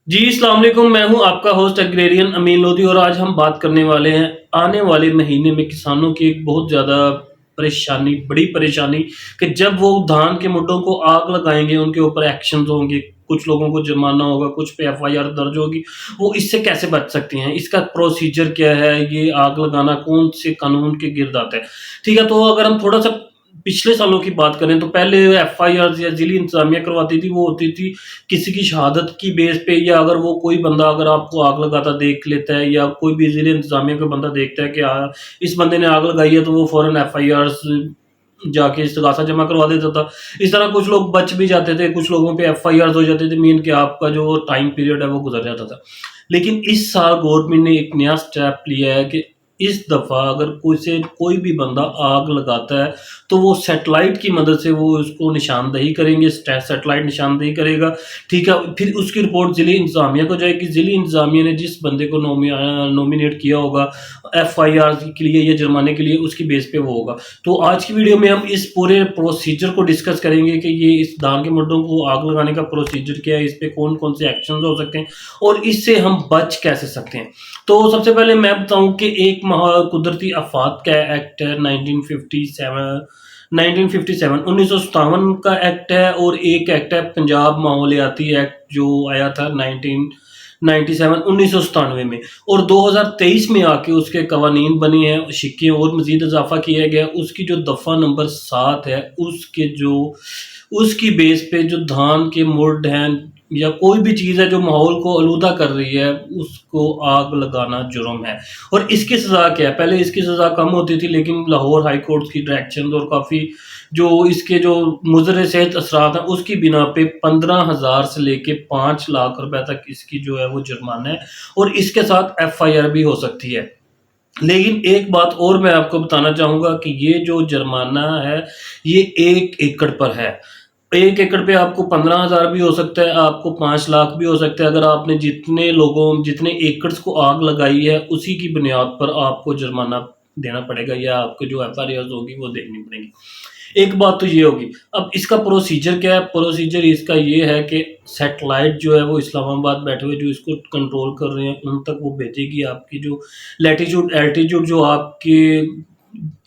जी, अस्सलाम वालेकुम। मैं हूँ आपका होस्ट एग्रेरियन अमीन लोधी और आज हम बात करने वाले हैं आने वाले महीने में किसानों की एक बहुत ज़्यादा परेशानी, बड़ी परेशानी कि जब वो धान के मुड्डों को आग लगाएँगे, उनके ऊपर एक्शन्स होंगे, कुछ लोगों को जुर्माना होगा, कुछ पे एफआईआर दर्ज होगी, वो इससे कैसे बच सकते हैं? इसका प्रोसीजर क्या है? ये आग लगाना कौन से कानून के गिर्द आता है? ठीक है, तो अगर हम थोड़ा-सा पिछले सालों की बात करें तो पहले एफआईआर्स या ज़िली इंतज़ामिया करवाती थी, वो होती थी किसी की शहादत की बेस पे या अगर वो कोई बंदा अगर आपको आग लगाता देख लेता है या कोई भी ज़िले इंतज़ामिया का बंदा देखता है कि इस बंदे ने आग लगाई है तो वो फ़ौरन एफआईआर्स जाके इस्तगासा जमा करवा देता था। इस तरह कुछ लोग बच भी जाते थे, कुछ लोगों पे एफआईआर्स हो जाते थे, मीन कि आपका जो टाइम पीरियड है वो गुज़र जाता था। लेकिन इस साल गवर्नमेंट ने एक नया स्टेप लिया है कि इस दफ़ा अगर कोई भी बंदा आग लगाता है, तो वो सैटेलाइट की मदद से वो उसको निशानदही करेंगे, सैटेलाइट निशानदही करेगा, ठीक है? फिर उसकी रिपोर्ट ज़िली इंतज़ामिया को जाएगी, ज़िली इंतज़ामिया ने जिस बंदे को नॉमिनेट किया होगा एफआईआर के लिए या जुर्माने के लिए, उसकी बेस पे वो होगा। तो आज की वीडियो में हम इस पूरे प्रोसीजर को डिस्कस करेंगे कि ये इस धान के मुड्डों को आग लगाने का प्रोसीजर क्या है, इस पे कौन-कौन से एक्शंस हो सकते हैं और इससे हम बच कैसे सकते हैं। तो सबसे पहले मैं बताऊँ कि एक कुदरती आफ़ात का एक्ट है 1957 1957 का एक्ट है और एक एक्ट है पंजाब माहौलियाती एक्ट जो आया था 1997 में और 2023 में आके उसके कवानीन बने हैं, सिक्के और मज़ीद इज़ाफ़ा किया गया। उसकी जो दफ़ा नंबर 7 है, उसकी बेस पे जो धान के मुड्ड हैं या कोई भी चीज़ है जो माहौल को आलूदा कर रही है, उसको आग लगाना जुर्म है। और इसकी सज़ा क्या है? पहले इसकी सज़ा कम होती थी लेकिन लाहौर हाई कोर्ट की डायरेक्शंस और काफ़ी जो इसके जो मुज़र सेहत असरात हैं, उसकी बिना पे 15,000 से लेके 5 लाख रुपए तक इसकी जो है वो जुर्माना है और इसके साथ एफआईआर भी हो सकती है। लेकिन एक बात और मैं आपको बताना चाहूँगा कि ये जो जुर्माना है, ये 1 एकड़ पर है। 1 एकड़ पे आपको 15,000 भी हो सकता है, आपको 5 लाख भी हो सकता है। अगर आपने जितने एकड़्स को आग लगाई है, उसी की बुनियाद पर आपको जुर्माना देना पड़ेगा या आपको जो एफआईआर्स होगी वो देखनी पड़ेंगी। एक बात तो ये होगी। अब इसका प्रोसीजर क्या है? प्रोसीजर इसका ये है कि सैटेलाइट जो है वो इस्लामाबाद बैठे हुए जो इसको कंट्रोल कर रहे हैं, उन तक वो भेजेगी आपकी जो लैटीट्यूड, एल्टीट्यूड जो आपके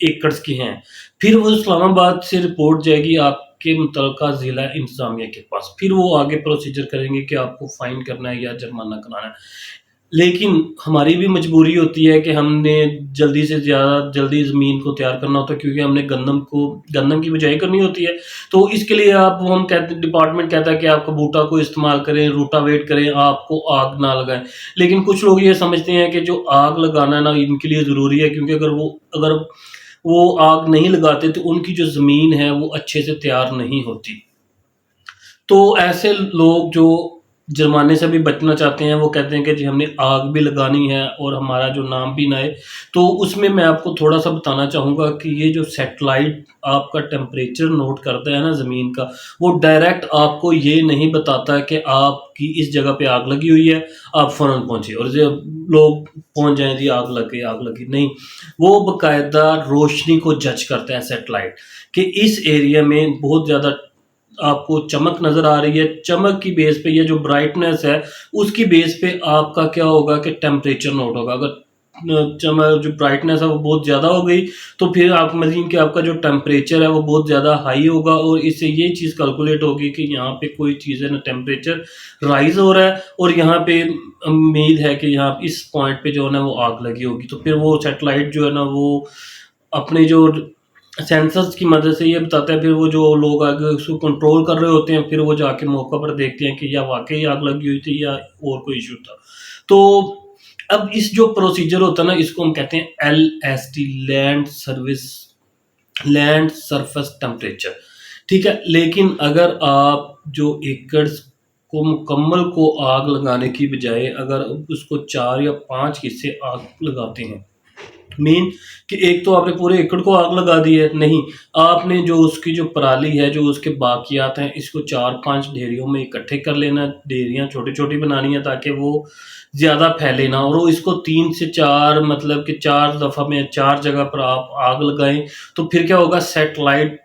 एकड़्स की हैं। फिर वो इस्लामाबाद से रिपोर्ट जाएगी आपके मुतल्लिका ज़िला इंतज़ामिया के पास। फिर वो आगे प्रोसीजर करेंगे कि आपको फ़ाइन करना है या जुर्माना कराना है। लेकिन हमारी भी मजबूरी होती है कि हमने जल्दी से ज़्यादा जल्दी ज़मीन को तैयार करना होता है क्योंकि हमने गंदम की बिजाई करनी होती है। तो इसके लिए हम कहते डिपार्टमेंट कहता है कि आप कबूटा को इस्तेमाल करें, रोटावेट करें, आपको आग ना लगाएँ। लेकिन कुछ लोग ये समझते हैं कि जो आग लगाना ना इनके लिए ज़रूरी है क्योंकि अगर वो आग नहीं लगाते तो उनकी जो ज़मीन है वो अच्छे से तैयार नहीं होती। तो ऐसे लोग जो जुर्माने से भी बचना चाहते हैं, वो कहते हैं कि जी हमने आग भी लगानी है और हमारा जो नाम भी ना आए। तो उसमें मैं आपको थोड़ा-सा बताना चाहूँगा कि ये जो सैटेलाइट आपका टेम्परेचर नोट करता है ना ज़मीन का, वो डायरेक्ट आपको ये नहीं बताता कि आपकी इस जगह पे आग लगी हुई है, आप फ़ौरन पहुँचिए और जो लोग पहुँच जाएँ जी आग लगी, नहीं। वो बाकायदा रोशनी को जज करता है सैटेलाइट कि इस एरिया में बहुत ज़्यादा आपको चमक नज़र आ रही है, चमक की बेस पे ये जो ब्राइटनेस है, उसकी बेस पे आपका क्या होगा कि टेम्परेचर नोट होगा। अगर चमक जो ब्राइटनेस है वो बहुत ज़्यादा हो गई, तो फिर आप समझिए कि आपका जो टेम्परेचर है वो बहुत ज़्यादा हाई होगा और इससे ये चीज़ कैलकुलेट होगी कि यहाँ पे कोई चीज़ है ना टेम्परेचर राइज़ हो रहा है और यहाँ पे उम्मीद है कि यहाँ इस पॉइंट पे जो है ना वो आग लगी होगी। तो फिर वो सैटेलाइट जो है ना वो अपने जो सेंसर्स की मदद से ये बताता है, फिर वो जो लोग आगे उसको कंट्रोल कर रहे होते हैं, फिर वो जाके मौका पर देखते हैं कि या वाक़ई आग लगी हुई थी या और कोई इश्यू था। तो अब इस जो प्रोसीजर होता है ना, इसको हम कहते हैं एलएसटी लैंड सरफेस टेम्परेचर, ठीक है? लेकिन अगर आप जो एकड़्स को मुकम्मल को आग लगाने की बजाय अगर उसको 4 या 5 हिस्से आग लगाते हैं, मीन कि एक तो आपने पूरे एकड़ को आग लगा दी है, नहीं, आपने जो उसकी जो पराली है, जो उसके बाकियात हैं, इसको 4-5 ढेरियों में इकट्ठे कर लेना, ढेरियाँ छोटी-छोटी बनानी है ताकि वो ज़्यादा फैले ना और वो इसको 3 से 4 मतलब कि 4 दफ़ा में 4 जगह पर आप आग लगाएँ, तो फिर क्या होगा सैटेलाइट